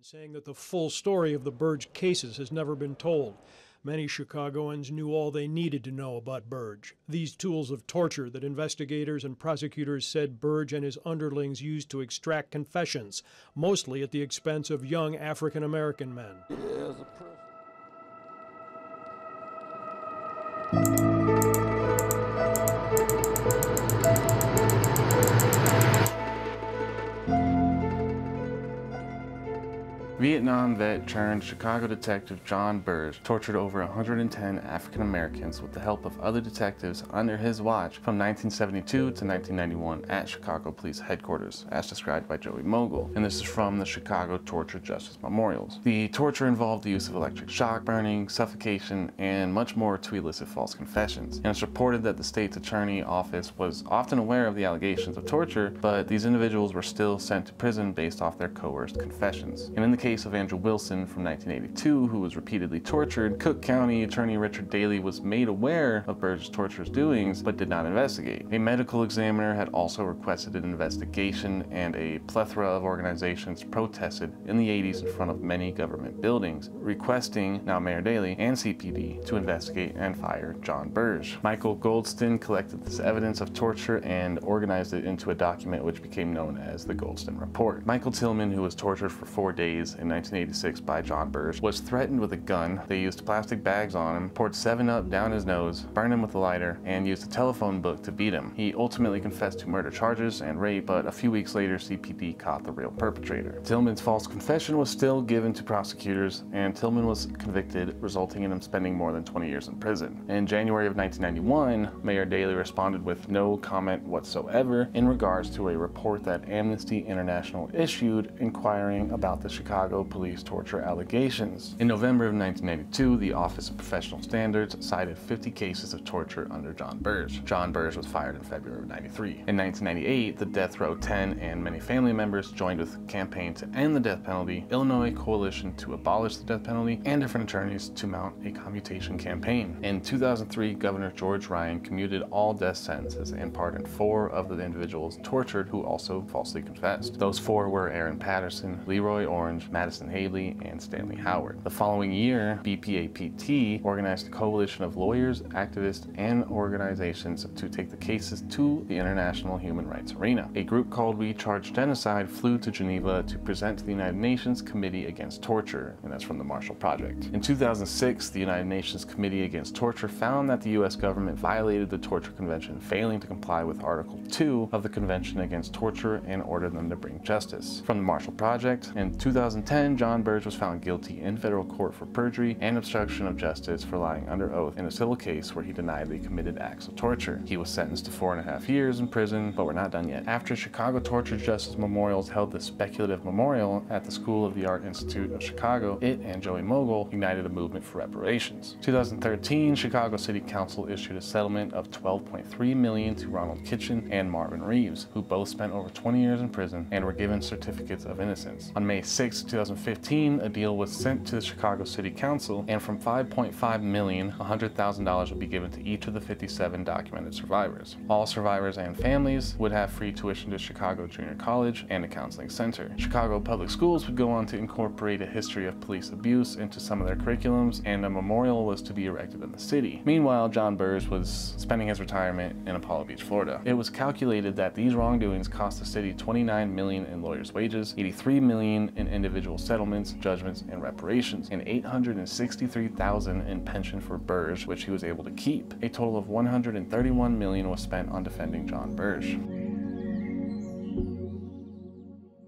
saying that the full story of the Burge cases has never been told. Many Chicagoans knew all they needed to know about Burge. These tools of torture that investigators and prosecutors said Burge and his underlings used to extract confessions, mostly at the expense of young African-American men. Vietnam vet turned Chicago detective Jon Burge tortured over 110 African Americans with the help of other detectives under his watch from 1972 to 1991 at Chicago Police Headquarters, as described by Joey Mogul. And this is from the Chicago Torture Justice Memorials. The torture involved the use of electric shock, burning, suffocation, and much more to elicit false confessions. And it's reported that the state's attorney office was often aware of the allegations of torture, but these individuals were still sent to prison based off their coerced confessions. And in the case of Andrew Wilson from 1982, who was repeatedly tortured, Cook County Attorney Richard Daley was made aware of Burge's torturous doings, but did not investigate. A medical examiner had also requested an investigation, and a plethora of organizations protested in the 80s in front of many government buildings, requesting now Mayor Daley and CPD to investigate and fire Jon Burge. Michael Goldston collected this evidence of torture and organized it into a document which became known as the Goldston Report. Michael Tillman, who was tortured for 4 days in 1986 by Jon Burge, was threatened with a gun. They used plastic bags on him, poured 7-Up down his nose, burned him with a lighter, and used a telephone book to beat him. He ultimately confessed to murder charges and rape, but a few weeks later CPD caught the real perpetrator. Tillman's false confession was still given to prosecutors, and Tillman was convicted, resulting in him spending more than 20 years in prison. In January of 1991, Mayor Daley responded with no comment whatsoever in regards to a report that Amnesty International issued inquiring about the Chicago police torture allegations. In November of 1992, the Office of Professional Standards cited 50 cases of torture under Jon Burge. Jon Burge was fired in February of 93. In 1998, the Death Row 10 and many family members joined with a campaign to end the death penalty, Illinois Coalition to abolish the death penalty, and different attorneys to mount a commutation campaign. In 2003, Governor George Ryan commuted all death sentences and pardoned 4 of the individuals tortured who also falsely confessed. Those 4 were Aaron Patterson, Leroy Orange, Madison Haley, and Stanley Howard. The following year, BPAPT organized a coalition of lawyers, activists, and organizations to take the cases to the international human rights arena. A group called We Charge Genocide flew to Geneva to present to the United Nations Committee Against Torture, and that's from the Marshall Project. In 2006, the United Nations Committee Against Torture found that the US government violated the Torture Convention, failing to comply with Article 2 of the Convention Against Torture, and ordered them to bring justice. From the Marshall Project, in 2010, Jon Burge was found guilty in federal court for perjury and obstruction of justice for lying under oath in a civil case where he denied they committed acts of torture. He was sentenced to 4.5 years in prison, but we're not done yet. After Chicago Torture Justice Memorials held the speculative memorial at the School of the Art Institute of Chicago, it and Joey Mogul ignited a movement for reparations. 2013, Chicago City Council issued a settlement of $12.3 million to Ronald Kitchen and Marvin Reeves, who both spent over 20 years in prison and were given certificates of innocence. On May 6, 2015, a deal was sent to the Chicago City Council, and from $5.5 million, $100,000 would be given to each of the 57 documented survivors. All survivors and families would have free tuition to Chicago Junior College and a counseling center. Chicago Public Schools would go on to incorporate a history of police abuse into some of their curriculums, and a memorial was to be erected in the city. Meanwhile, Jon Burge was spending his retirement in Apollo Beach, Florida. It was calculated that these wrongdoings cost the city $29 million in lawyers' wages, $83 million in individual settlements, judgments, and reparations, and $863,000 in pension for Burge, which he was able to keep. A total of $131 million was spent on defending Jon Burge.